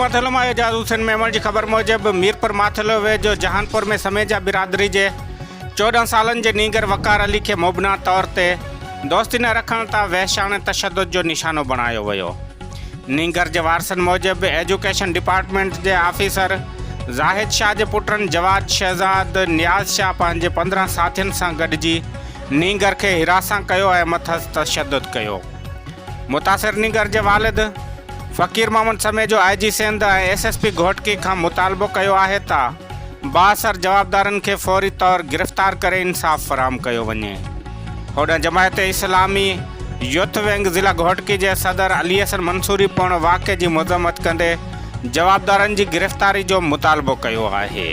माथेलो में एजाज हुसैन मेमण की खबर मूजिब मीरपुर माथेलो वेझो जहानपुर में समेजा बिरादरी के 14 सालन के नीगर वकार अली के मुबना तौर ते दोस्ती न रखण ता वहशाणे तशद्दुद जो निशानो बनायो वियो। नीगर के वारसन मूजिब एजुकेशन डिपार्टमेंट के ऑफिसर ज़ाहिद शाह के पुटन जवाद शहजाद नियाज शाह पंहिंजे 15 साथियों से गॾिजी नीगर के हिरासा कयो ऐं मथस तशद्दुद कयो। मुतासिर नीगर के वालिद फ़कीर मोहम्मद समेजो IG सिंध ऐं SSP घोटकी का मुतालबो कयो आहे ता बाअसर जवाबदारन के फौरी तौर गिरफ्तार करे इंसाफ़ फराम कयो वञे। होॾे जमायत इस्लामी यूथ विंग ज़िला घोटकी के सदर अली हसन मंसूरी पिणु वाक़े की मज़म्मत कंदे जवाबदारन की गिरफ्तारी जो मुतालबो कयो आहे।